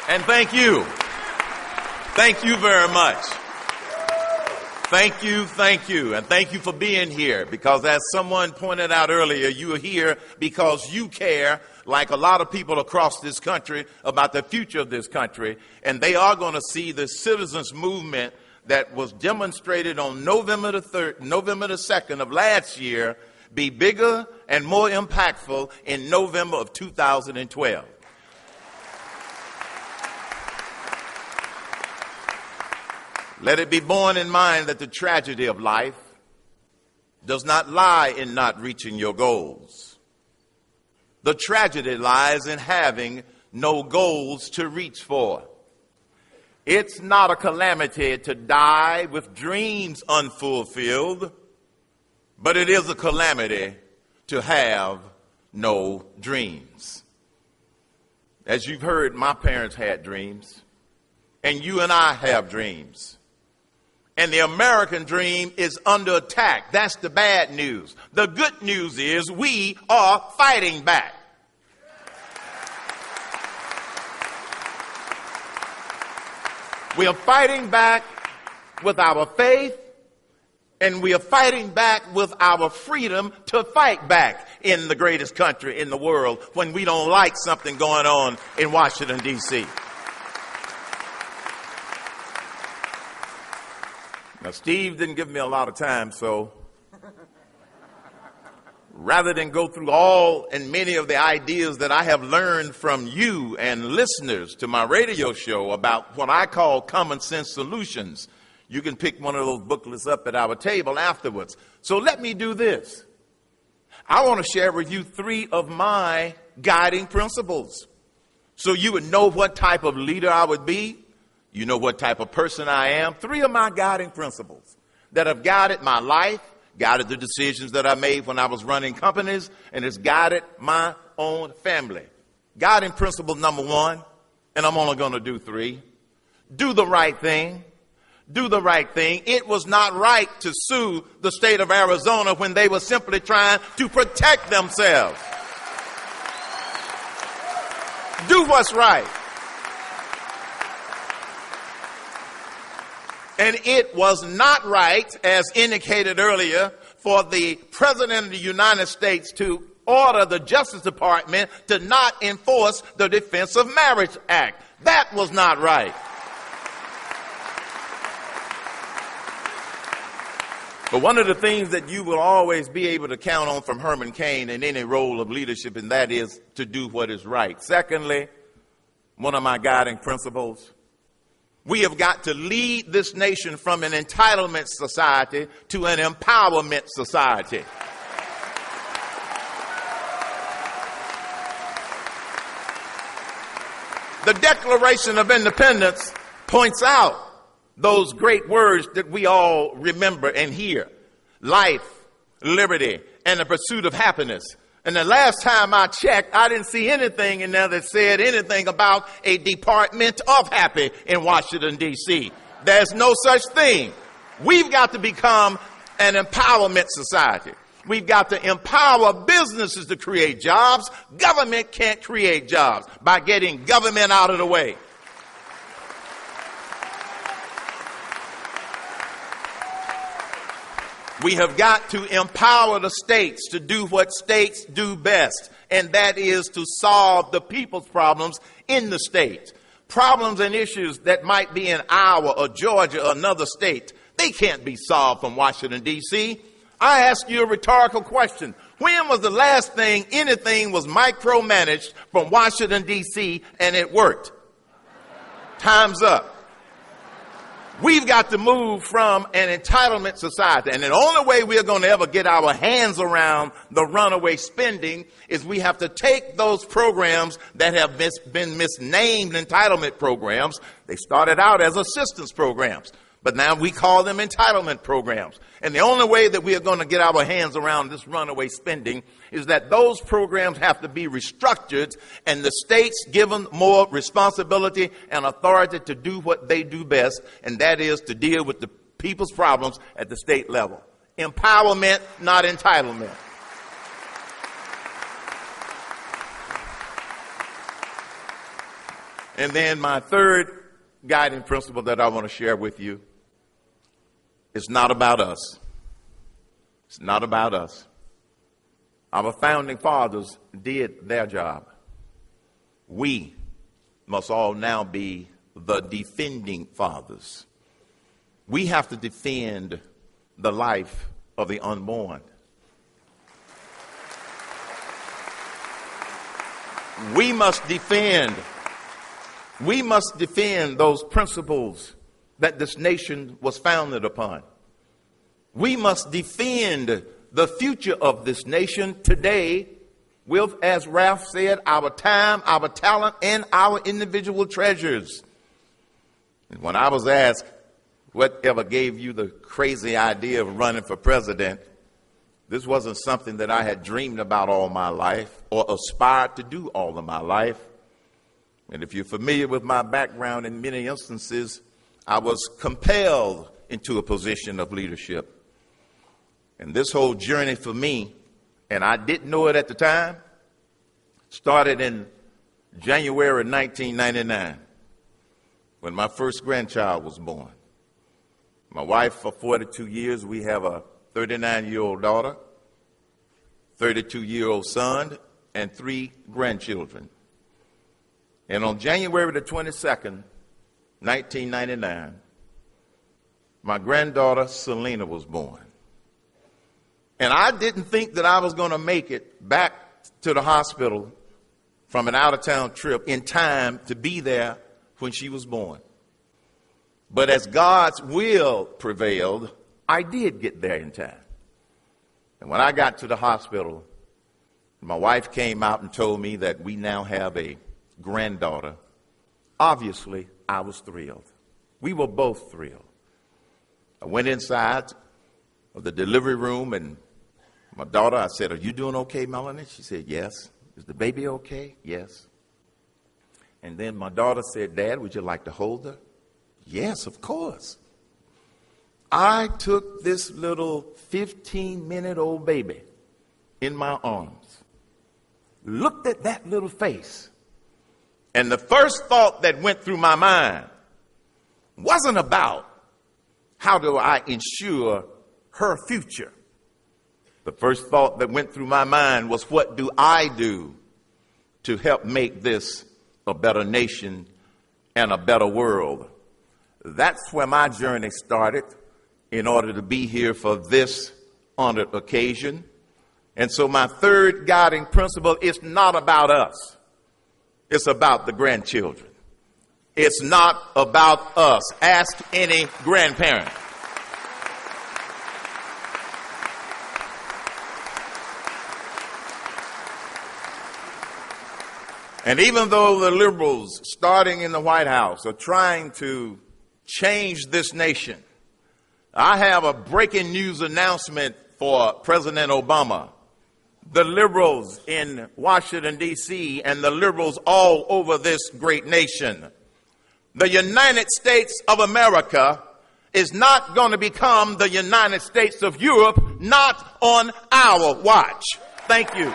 And thank you. Thank you very much. Thank you. And thank you for being here, because as someone pointed out earlier, you are here because you care, like a lot of people across this country, about the future of this country. And they are going to see the citizens movement that was demonstrated on November the 2nd of last year be bigger and more impactful in November of 2012. Let it be borne in mind that the tragedy of life does not lie in not reaching your goals. The tragedy lies in having no goals to reach for. It's not a calamity to die with dreams unfulfilled, but it is a calamity to have no dreams. As you've heard, my parents had dreams, and you and I have dreams. And the American dream is under attack. That's the bad news. The good news is we are fighting back. We are fighting back with our faith, and we are fighting back with our freedom to fight back in the greatest country in the world when we don't like something going on in Washington, D.C. Now, Steve didn't give me a lot of time, so rather than go through all and many of the ideas that I have learned from you and listeners to my radio show about what I call common sense solutions, you can pick one of those booklets up at our table afterwards. So let me do this. I want to share with you 3 of my guiding principles so you would know what type of leader I would be. You know what type of person I am. 3 of my guiding principles that have guided my life, guided the decisions that I made when I was running companies, and it's guided my own family. Guiding principle number 1, and I'm only going to do 3. Do the right thing. Do the right thing. It was not right to sue the state of Arizona when they were simply trying to protect themselves. Do what's right. And it was not right, as indicated earlier, for the President of the United States to order the Justice Department to not enforce the Defense of Marriage Act. That was not right. But one of the things that you will always be able to count on from Herman Cain in any role of leadership, and that is to do what is right. Secondly, one of my guiding principles, we have got to lead this nation from an entitlement society to an empowerment society. The Declaration of Independence points out those great words that we all remember and hear: life, liberty, and the pursuit of happiness. And the last time I checked, I didn't see anything in there that said anything about a Department of Happy in Washington, D.C. There's no such thing. We've got to become an empowerment society. We've got to empower businesses to create jobs. Government can't create jobs by getting government out of the way. We have got to empower the states to do what states do best, and that is to solve the people's problems in the state. Problems and issues that might be in Iowa or Georgia or another state, they can't be solved from Washington, D.C. I ask you a rhetorical question. When was the last thing anything was micromanaged from Washington, D.C. and it worked? Time's up. We've got to move from an entitlement society. And the only way we're going to ever get our hands around the runaway spending is we have to take those programs that have been misnamed entitlement programs. They started out as assistance programs, but now we call them entitlement programs. And the only way that we are going to get our hands around this runaway spending is that those programs have to be restructured and the states given more responsibility and authority to do what they do best, and that is to deal with the people's problems at the state level. Empowerment, not entitlement. And then my third guiding principle that I want to share with you is not about us. It's not about us. Our founding fathers did their job. We must all now be the defending fathers. We have to defend the life of the unborn. We must defend those principles that this nation was founded upon. We must defend the future of this nation today with, as Ralph said, our time, our talent, and our individual treasures. And when I was asked, whatever gave you the crazy idea of running for president, this wasn't something that I had dreamed about all my life or aspired to do all of my life. And if you're familiar with my background, in many instances, I was compelled into a position of leadership. And this whole journey for me, and I didn't know it at the time, started in January 1999 when my first grandchild was born. My wife, for 42 years, we have a 39-year-old daughter, 32-year-old son, and 3 grandchildren. And on January the 22nd, 1999, my granddaughter Selena was born. And I didn't think that I was going to make it back to the hospital from an out-of-town trip in time to be there when she was born. But as God's will prevailed, I did get there in time. And when I got to the hospital, my wife came out and told me that we now have a granddaughter. Obviously, I was thrilled. We were both thrilled. I went inside of the delivery room, and my daughter, I said, "Are you doing okay, Melanie?" She said, "Yes." "Is the baby okay?" "Yes." And then my daughter said, "Dad, would you like to hold her?" "Yes, of course." I took this little 15-minute-old baby in my arms, looked at that little face, and the first thought that went through my mind wasn't about how do I ensure her future. The first thought that went through my mind was, what do I do to help make this a better nation and a better world? That's where my journey started in order to be here for this honored occasion. And so my third guiding principle is not about us. It's about the grandchildren. It's not about us. Ask any grandparent. And even though the liberals, starting in the White House, are trying to change this nation, I have a breaking news announcement for President Obama. The liberals in Washington, D.C., and the liberals all over this great nation. The United States of America is not going to become the United States of Europe, not on our watch. Thank you.